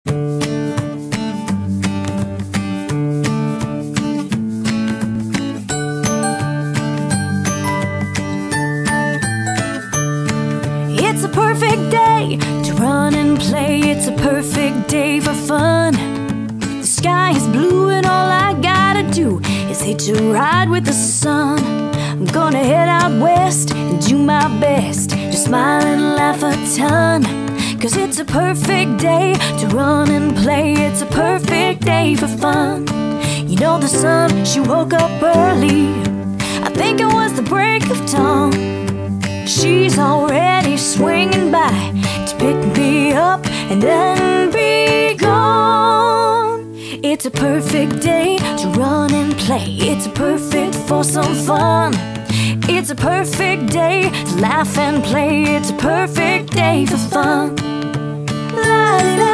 It's a perfect day to run and play. It's a perfect day for fun. The sky is blue and all I gotta do is hitch a ride with the sun. I'm gonna head out west and do my best to smile and laugh a ton. Cause it's a perfect day to run and play. It's a perfect day for fun. You know the sun, she woke up early. I think it was the break of dawn. She's already swinging by to pick me up and then be gone. It's a perfect day to run and play. It's a perfect for some fun. It's a perfect day to laugh and play. It's a perfect day for fun. La, la, la.